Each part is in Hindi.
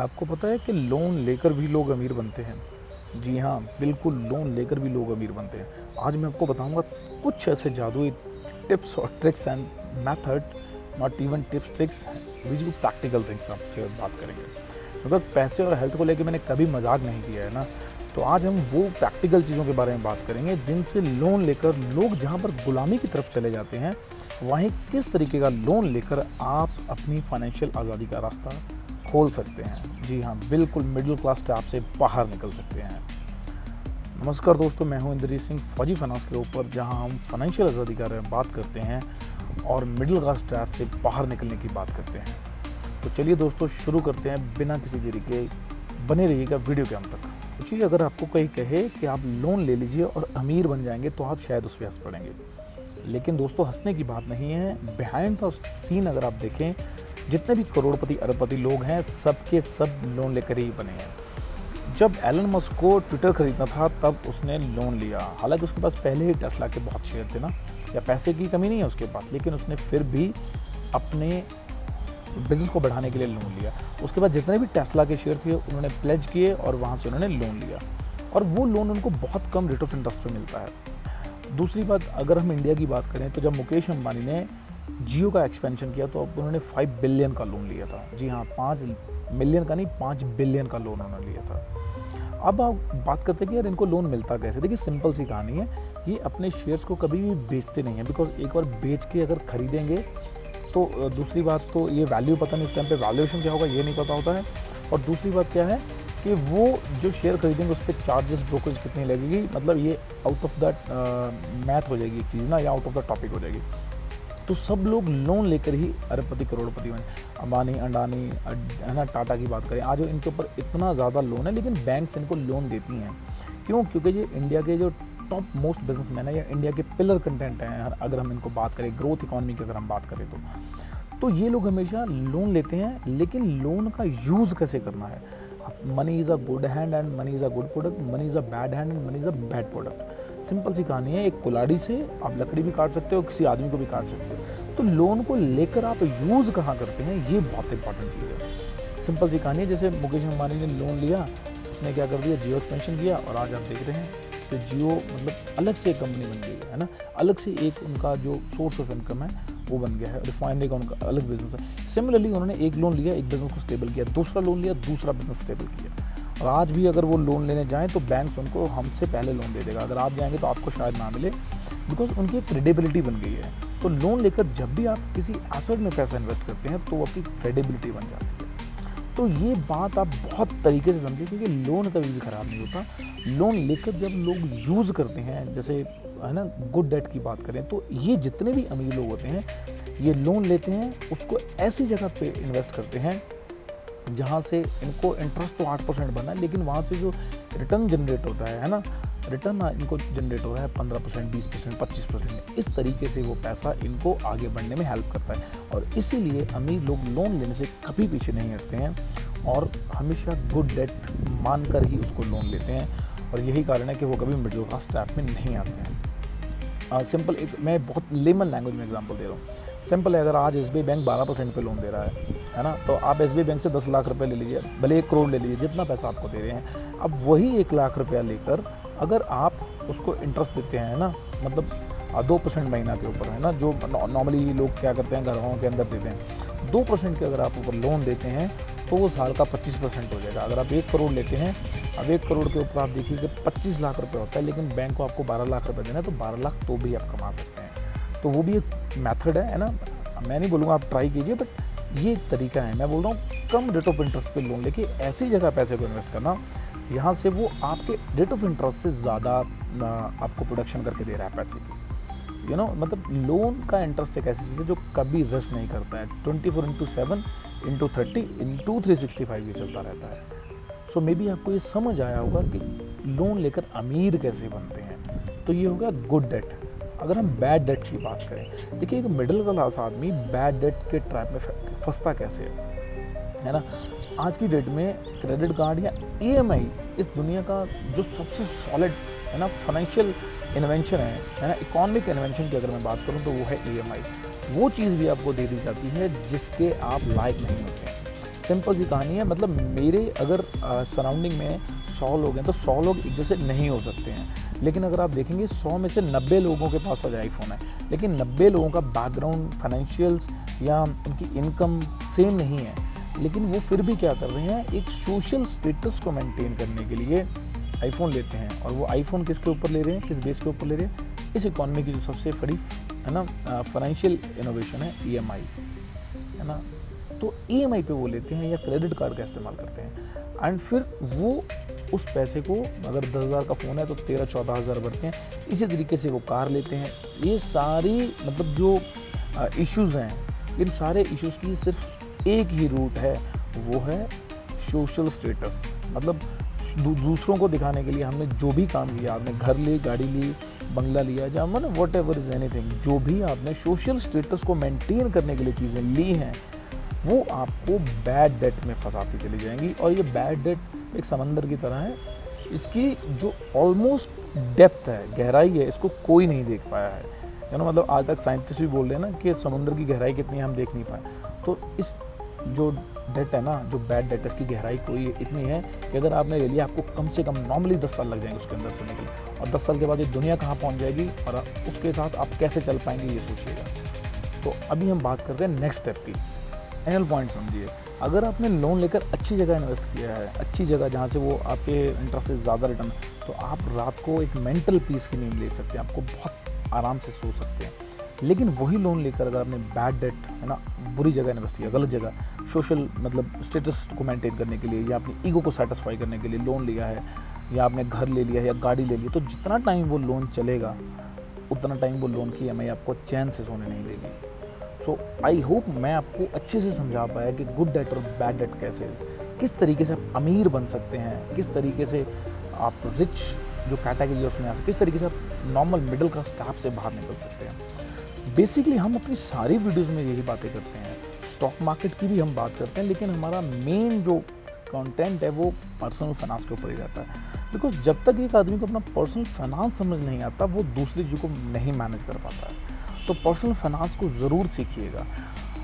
आपको पता है कि लोन लेकर भी लोग अमीर बनते हैं। जी हाँ, बिल्कुल लोन लेकर भी लोग अमीर बनते हैं। आज मैं आपको बताऊँगा कुछ ऐसे जादुई टिप्स और tricks and method, not even tips tricks, which भी प्रैक्टिकल थिंग्स आपसे बात करेंगे। बिकॉज़ पैसे और हेल्थ को लेके मैंने कभी मज़ाक नहीं किया है ना, तो आज हम वो प्रैक्टिकल चीज़ों के बारे में बात करेंगे जिनसे लोन लेकर लोग जहाँ पर गुलामी की तरफ चले जाते हैं, वहीं किस तरीके का लोन लेकर आप अपनी फाइनेंशियल आज़ादी का रास्ता खोल सकते हैं। जी हाँ, बिल्कुल मिडिल क्लास ट्रैप से बाहर निकल सकते हैं। नमस्कार दोस्तों, मैं हूं इंद्रजीत सिंह, फौजी फाइनेंस के ऊपर, जहां हम फाइनेंशियल आज़ादी के बारे में बात करते हैं और मिडिल क्लास ट्रैप से बाहर निकलने की बात करते हैं। तो चलिए दोस्तों, शुरू करते हैं बिना किसी देरी के। बने रहिएगा वीडियो के अंत तक। सोचिए, अगर आपको कोई कहे कि आप लोन ले लीजिए और अमीर बन जाएंगे, तो आप शायद उस पर हंस पड़ेंगे। लेकिन दोस्तों, हंसने की बात नहीं है। बिहाइंड द सीन अगर आप देखें, जितने भी करोड़पति अरबपति लोग हैं, सबके सब लोन लेकर ही बने हैं। जब एलन मस्क को ट्विटर खरीदना था, तब उसने लोन लिया। हालांकि उसके पास पहले ही टेस्ला के बहुत शेयर थे ना, या पैसे की कमी नहीं है उसके पास, लेकिन उसने फिर भी अपने बिजनेस को बढ़ाने के लिए लोन लिया। उसके बाद जितने भी टेस्ला के शेयर थे, उन्होंने प्लेज किए और वहाँ से उन्होंने लोन लिया, और वो लोन उनको बहुत कम रेट ऑफ इंटरेस्ट पे मिलता है। दूसरी बात, अगर हम इंडिया की बात करें, तो जब मुकेश अंबानी ने जियो का एक्सपेंशन किया, तो अब उन्होंने 5 बिलियन का लोन लिया था। जी हाँ, 5 मिलियन का नहीं, 5 बिलियन का लोन उन्होंने लिया था। अब आप बात करते हैं कि यार इनको लोन मिलता कैसे। देखिए, सिंपल सी कहानी है, ये अपने शेयर्स को कभी भी बेचते नहीं हैं। बिकॉज एक बार बेच के अगर खरीदेंगे, तो दूसरी बात, तो ये वैल्यू पता नहीं, उस टाइम पे वैल्यूएशन क्या होगा ये नहीं पता होता है। और दूसरी बात क्या है कि वो जो शेयर खरीदेंगे, उस पर चार्जेस, ब्रोकरेज कितनी लगेगी, मतलब ये आउट ऑफ द मैथ हो जाएगी एक चीज़ ना, या आउट ऑफ द टॉपिक हो जाएगी। तो सब लोग लोन लेकर ही अरबपति करोड़पति बने। अंबानी, अडानी, है ना, टाटा की बात करें, आज इनके ऊपर इतना ज़्यादा लोन है, लेकिन बैंक्स इनको लोन देती हैं। क्यों? क्योंकि ये इंडिया के जो टॉप मोस्ट बिजनेसमैन है, या इंडिया के पिलर कंटेंट हैं, अगर हम इनको बात करें, ग्रोथ इकॉनमी की अगर हम बात करें, तो ये लोग हमेशा लोन लेते हैं। लेकिन लोन का यूज़ कैसे करना है। Money is a good hand and money is a good product, money is a bad hand and money is a bad product. Simple सी कहानी है। एक कुल्हाड़ी से आप लकड़ी भी काट सकते हो, किसी आदमी को भी काट सकते हो। तो लोन को लेकर आप यूज़ कहाँ करते हैं, ये बहुत इंपॉर्टेंट चीज़ है। सिंपल सी कहानी है, जैसे मुकेश अंबानी ने लोन लिया, उसने क्या कर दिया, जियो एक्सपेंशन किया, और आज आप देख रहे हैं कि जियो मतलब अलग से एक कंपनी बन गई है ना, अलग से एक उनका जो सोर्स ऑफ इनकम है वो बन गया है। रिफाइनरी का उनका अलग बिजनेस है। सिमिलरली उन्होंने एक लोन लिया, एक बिजनेस को स्टेबल किया, दूसरा लोन लिया, दूसरा बिजनेस स्टेबल किया। और आज भी अगर वो लोन लेने जाएं, तो बैंक्स उनको हमसे पहले लोन दे देगा। अगर आप जाएंगे तो आपको शायद ना मिले, बिकॉज उनकी एक क्रेडिबिलिटी बन गई है। तो लोन लेकर जब भी आप किसी एसेट में पैसा इन्वेस्ट करते हैं, तो आपकी क्रेडिबिलिटी बन जाती है। तो ये बात आप बहुत तरीके से समझिए, क्योंकि लोन कभी भी ख़राब नहीं होता। लोन लेकर जब लोग यूज़ करते हैं, जैसे है ना, गुड डेट की बात करें, तो ये जितने भी अमीर लोग होते हैं, ये लोन लेते हैं, उसको ऐसी जगह पे इन्वेस्ट करते हैं जहाँ से इनको इंटरेस्ट तो 8% बना है, लेकिन वहाँ से जो रिटर्न जनरेट होता है ना, रिटर्न इनको जनरेट हो रहा है 15%, 20%, 25%। इस तरीके से वो पैसा इनको आगे बढ़ने में हेल्प करता है। और इसीलिए अमीर लोग लोन लेने से कभी पीछे नहीं हटते हैं, और हमेशा गुड डेट मानकर ही उसको लोन लेते हैं। और यही कारण है कि वो कभी मिडिल क्लास ट्रैप में नहीं आते हैं। सिंपल एक मैं बहुत लेमन लैंग्वेज में एग्जांपल दे रहा हूँ। सिंपल है, अगर आज एसबीआई बैंक 12% पे लोन दे रहा है ना, तो आप एसबीआई बैंक से 10 लाख रुपए ले लीजिए, भले 1 करोड़ ले लीजिए, जितना पैसा आपको दे रहे हैं। अब वही 1 लाख रुपया लेकर अगर आप उसको इंटरेस्ट देते हैं ना, मतलब 2% महीना के ऊपर, है ना, जो नॉर्मली लोग क्या करते हैं, घरों के अंदर देते हैं, 2% के अगर आप ऊपर लोन देते हैं, तो वो साल का 25% हो जाएगा। अगर आप 1 करोड़ लेते हैं, अब 1 करोड़ के ऊपर आप देखिए कि 25 लाख रुपए होता है, लेकिन बैंक को आपको 12 लाख रुपए देना है, तो 12 लाख तो भी आप कमा सकते हैं। तो वो भी एक मेथड है ना। मैं नहीं बोलूँगा आप ट्राई कीजिए, बट ये एक तरीका है। मैं बोल रहा हूँ कम रेट ऑफ इंटरेस्ट पे लोन लेके ऐसी जगह पैसे को इन्वेस्ट करना, यहाँ से वो आपके रेट ऑफ इंटरेस्ट से ज़्यादा आपको प्रोडक्शन करके दे रहा है पैसे की। मतलब लोन का इंटरेस्ट एक ऐसी चीज़ है जो कभी रिस्क नहीं करता है। 24/7 × 30 × 365 ये चलता रहता है। सो मे बी आपको ये समझ आया होगा कि लोन लेकर अमीर कैसे बनते हैं। तो ये हो गया गुड डेट। अगर हम बैड डेट की बात करें, देखिए, एक मिडिल क्लास आदमी बैड डेट के ट्रैप में फंसता कैसे है ना। आज की डेट में क्रेडिट कार्ड या ईएमआई इस दुनिया का जो सबसे सॉलिड, है ना, फाइनेंशियल इन्वेंशन है ना, इकोनॉमिक इन्वेंशन की अगर मैं बात करूं, तो वो है ईएमआई। वो चीज़ भी आपको दे दी जाती है जिसके आप लायक नहीं होते हैं। सिंपल सी कहानी है। मतलब मेरे अगर सराउंडिंग में 100 लोग हैं तो 100 लोग एक जैसे नहीं हो सकते हैं, लेकिन अगर आप देखेंगे 100 में से 90 लोगों के पास आज आईफोन है, लेकिन 90 लोगों का बैकग्राउंड, फाइनेंशियल्स या उनकी इनकम सेम नहीं है, लेकिन वो फिर भी क्या कर रहे हैं, एक सोशल स्टेटस को मेंटेन करने के लिए आईफोन लेते हैं। और वो आईफोन किसके ऊपर ले रहे हैं, किस बेस के ऊपर ले रहे हैं? इस इकॉनमी की जो सबसे बड़ी है ना फाइनेंशियल इनोवेशन है EMI, है ना। तो EMI पे वो लेते हैं या क्रेडिट कार्ड का इस्तेमाल करते हैं, एंड फिर वो उस पैसे को, अगर 10,000 का फ़ोन है तो 13-14 हज़ार भरते हैं। इसी तरीके से वो कार लेते हैं। ये सारी मतलब जो इश्यूज़ हैं, इन सारे इश्यूज़ की सिर्फ एक ही रूट है, वो है सोशल स्टेटस। मतलब दूसरों को दिखाने के लिए हमने जो भी काम किया, आपने घर ली, गाड़ी ली, बंगला लिया, जहाँ मतलब वॉट एवर इज़ एनीथिंग, जो भी आपने सोशल स्टेटस को मेंटेन करने के लिए चीज़ें ली हैं, वो आपको बैड डेट में फंसाती चली जाएंगी। और ये बैड डेट एक समंदर की तरह है, इसकी जो ऑलमोस्ट डेप्थ है, गहराई है, इसको कोई नहीं देख पाया है ना। मतलब आज तक साइंटिस्ट भी बोल रहे हैं ना कि समुद्र की गहराई कितनी है, हम देख नहीं पाए। तो इस जो डेट है ना, जो बैड डेट है, इसकी गहराई कोई इतनी है कि अगर आपने ले लिया, आपको कम से कम नॉर्मली 10 साल लग जाएंगे उसके अंदर से निकले, और 10 साल के बाद ये दुनिया कहाँ पहुँच जाएगी और उसके साथ आप कैसे चल पाएंगे, ये सोचिएगा। तो अभी हम बात करते हैं नेक्स्ट स्टेप की। फाइनल पॉइंट समझिए, अगर आपने लोन लेकर अच्छी जगह इन्वेस्ट किया है, अच्छी जगह जहाँ से वो आपके इंटरेस्ट से ज़्यादा रिटर्न, तो आप रात को एक मेंटल पीस की नींद ले सकते हैं, आपको बहुत आराम से सो सकते हैं। लेकिन वही लोन लेकर अगर आपने बैड डेट, है ना, बुरी जगह इन्वेस्ट किया, गलत जगह, सोशल मतलब स्टेटस को मेंटेन करने के लिए या अपनी ईगो को सेटिस्फाई करने के लिए लोन लिया है, या आपने घर ले लिया है या गाड़ी ले ली, तो जितना टाइम वो लोन चलेगा उतना टाइम वो लोन की EMI आपको चैन से सोने नहीं देगी। सो आई होप मैं आपको अच्छे से समझा पाया कि गुड डेट और बैड डेट कैसे, किस तरीके से आप अमीर बन सकते हैं, किस तरीके से आप रिच जो कैटेगरी है उसमें आ सकते, किस तरीके से आप नॉर्मल मिडिल क्लास कैप से बाहर निकल सकते हैं। बेसिकली हम अपनी सारी वीडियोस में यही बातें करते हैं, स्टॉक मार्केट की भी हम बात करते हैं, लेकिन हमारा मेन जो कंटेंट है वो पर्सनल फाइनेंस के ऊपर ही रहता है। बिकॉज जब तक एक आदमी को अपना पर्सनल फाइनेंस समझ नहीं आता, वो दूसरी चीज़ों को नहीं मैनेज कर पाता है। तो पर्सनल फाइनेंस को ज़रूर सीखिएगा।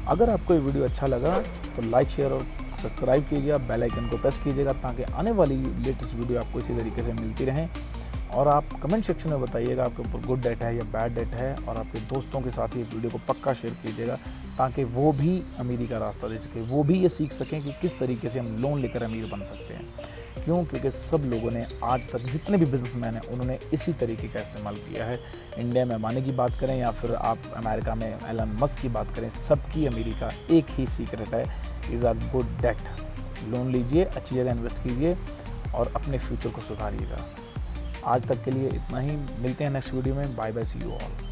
अगर आपको ये वीडियो अच्छा लगा तो लाइक, शेयर और सब्सक्राइब कीजिए, आप बेल आइकन को प्रेस कीजिएगा ताकि आने वाली लेटेस्ट वीडियो आपको इसी तरीके से मिलती रहें। और आप कमेंट सेक्शन में बताइएगा आपके ऊपर गुड डेट है या बैड डेट है, और आपके दोस्तों के साथ ये वीडियो को पक्का शेयर कीजिएगा ताकि वो भी अमीरी का रास्ता दे सके, वो भी ये सीख सकें कि किस तरीके से हम लोन लेकर अमीर बन सकते हैं। क्यों? क्योंकि सब लोगों ने आज तक, जितने भी बिजनेसमैन हैं, उन्होंने इसी तरीके का इस्तेमाल किया है। इंडिया में अंबानी की बात करें या फिर आप अमेरिका में एलन मस्क की बात करें, सबकी अमीरी का एक ही सीक्रेट है, is a good debt. Loan लीजिए, अच्छी जगह इन्वेस्ट कीजिए और अपने फ्यूचर को सुधारिएगा। आज तक के लिए इतना ही, मिलते हैं नेक्स्ट वीडियो में। Bye bye, see you all.